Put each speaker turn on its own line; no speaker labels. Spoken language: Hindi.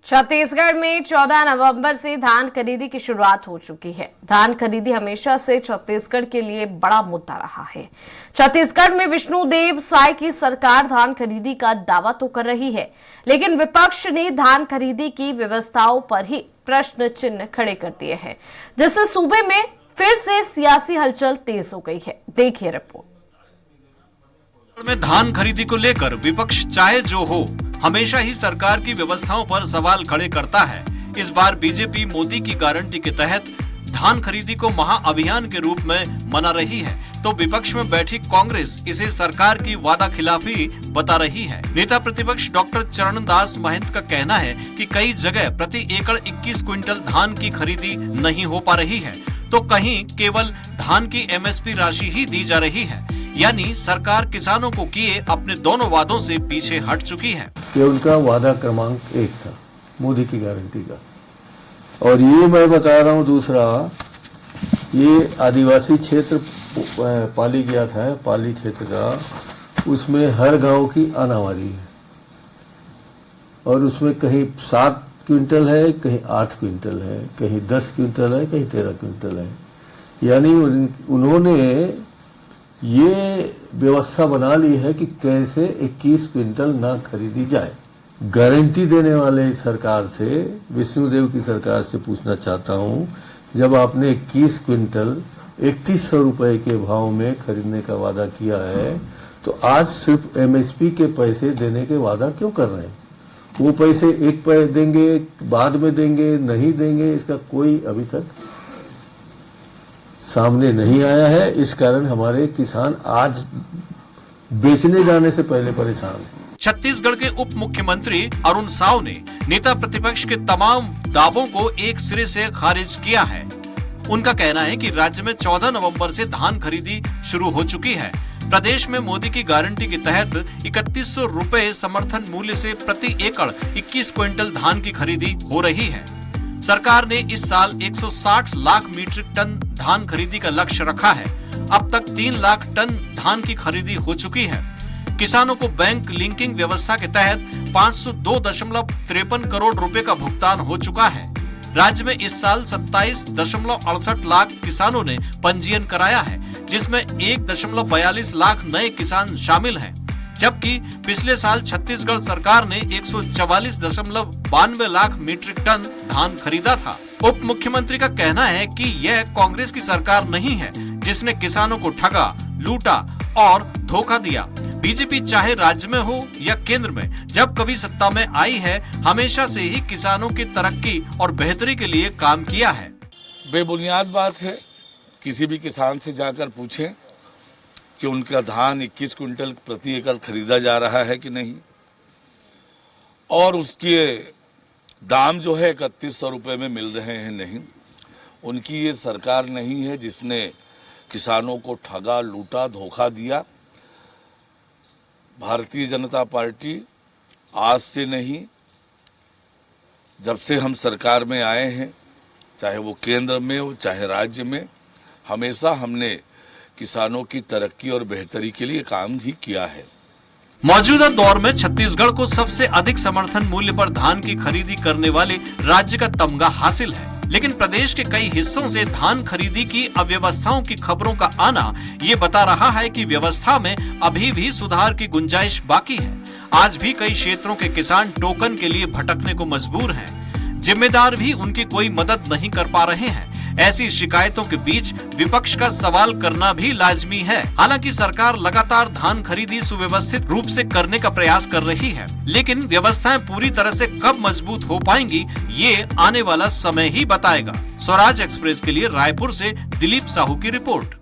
छत्तीसगढ़ में 14 नवंबर से धान खरीदी की शुरुआत हो चुकी है। धान खरीदी हमेशा से छत्तीसगढ़ के लिए बड़ा मुद्दा रहा है। छत्तीसगढ़ में विष्णुदेव साय की सरकार धान खरीदी का दावा तो कर रही है, लेकिन विपक्ष ने धान खरीदी की व्यवस्थाओं पर ही प्रश्न चिन्ह खड़े कर दिए हैं, जिससे सूबे में फिर से सियासी हलचल तेज हो गई है। देखिए रिपोर्ट।
में धान खरीदी को लेकर विपक्ष चाहे जो हो हमेशा ही सरकार की व्यवस्थाओं पर सवाल खड़े करता है। इस बार बीजेपी मोदी की गारंटी के तहत धान खरीदी को महाअभियान के रूप में मना रही है, तो विपक्ष में बैठी कांग्रेस इसे सरकार की वादा खिलाफी बता रही है। नेता प्रतिपक्ष डॉक्टर चरणदास महंत का कहना है कि कई जगह प्रति एकड़ 21 क्विंटल धान की खरीदी नहीं हो पा रही है, तो कहीं केवल धान की एमएसपी राशि ही दी जा रही है, यानी सरकार किसानों को किए अपने दोनों वादों से पीछे हट चुकी है।
ये उनका वादा क्रमांक 1 था मोदी की गारंटी का, और ये मैं बता रहा हूँ दूसरा, ये आदिवासी क्षेत्र पाली गया था, पाली क्षेत्र का, उसमें हर गांव की आनावारी है और उसमें कहीं 7 क्विंटल है, कहीं 8 क्विंटल है, कहीं 10 क्विंटल है, कहीं 13 क्विंटल है। यानी उन्होंने ये व्यवस्था बना ली है कि कैसे 21 क्विंटल ना खरीदी जाए। गारंटी देने वाले सरकार से, विष्णुदेव की सरकार से पूछना चाहता हूं, जब आपने 21 क्विंटल 3100 रुपए के भाव में खरीदने का वादा किया है, तो आज सिर्फ एमएसपी के पैसे देने के वादा क्यों कर रहे हैं? वो पैसे एक पैसे देंगे, बाद में देंगे, नहीं देंगे, इसका कोई अभी तक सामने नहीं आया है। इस कारण हमारे किसान आज बेचने जाने से पहले परेशान हैं।
छत्तीसगढ़ के उप मुख्यमंत्री अरुण साव ने नेता प्रतिपक्ष के तमाम दावों को एक सिरे से खारिज किया है। उनका कहना है कि राज्य में 14 नवंबर से धान खरीदी शुरू हो चुकी है। प्रदेश में मोदी की गारंटी के तहत 3100 रुपए समर्थन मूल्य से प्रति एकड़ 21 क्विंटल धान की खरीदी हो रही है। सरकार ने इस साल 160 लाख मीट्रिक टन धान खरीदी का लक्ष्य रखा है। अब तक 3 लाख टन धान की खरीदी हो चुकी है। किसानों को बैंक लिंकिंग व्यवस्था के तहत 502.53 करोड़ रुपए का भुगतान हो चुका है। राज्य में इस साल 27.68 लाख किसानों ने पंजीयन कराया है, जिसमें 1.42 लाख नए किसान शामिल हैं, जबकि पिछले साल छत्तीसगढ़ सरकार ने 144.92 लाख मीट्रिक टन धान खरीदा था। उप मुख्यमंत्री का कहना है कि यह कांग्रेस की सरकार नहीं है जिसने किसानों को ठगा, लूटा और धोखा दिया। बीजेपी चाहे राज्य में हो या केंद्र में, जब कभी सत्ता में आई है, हमेशा से ही किसानों की तरक्की और बेहतरी के लिए काम किया है।
बेबुनियाद बात है। किसी भी किसान से जाकर पूछें कि उनका धान 21 क्विंटल प्रति एकड़ खरीदा जा रहा है कि नहीं, और उसके दाम जो है 3100 रुपये में मिल रहे हैं नहीं। उनकी ये सरकार नहीं है जिसने किसानों को ठगा, लूटा, धोखा दिया। भारतीय जनता पार्टी आज से नहीं, जब से हम सरकार में आए हैं, चाहे वो केंद्र में हो चाहे राज्य में, हमेशा हमने किसानों की तरक्की और बेहतरी के लिए काम ही किया है।
मौजूदा दौर में छत्तीसगढ़ को सबसे अधिक समर्थन मूल्य पर धान की खरीदी करने वाले राज्य का तमगा हासिल है, लेकिन प्रदेश के कई हिस्सों से धान खरीदी की अव्यवस्थाओं की खबरों का आना ये बता रहा है कि व्यवस्था में अभी भी सुधार की गुंजाइश बाकी है। आज भी कई क्षेत्रों के किसान टोकन के लिए भटकने को मजबूर हैं। जिम्मेदार भी उनकी कोई मदद नहीं कर पा रहे हैं। ऐसी शिकायतों के बीच विपक्ष का सवाल करना भी लाजमी है। हालांकि सरकार लगातार धान खरीदी सुव्यवस्थित रूप से करने का प्रयास कर रही है, लेकिन व्यवस्थाएं पूरी तरह से कब मजबूत हो पाएंगी, ये आने वाला समय ही बताएगा। स्वराज एक्सप्रेस के लिए रायपुर से दिलीप साहू की रिपोर्ट।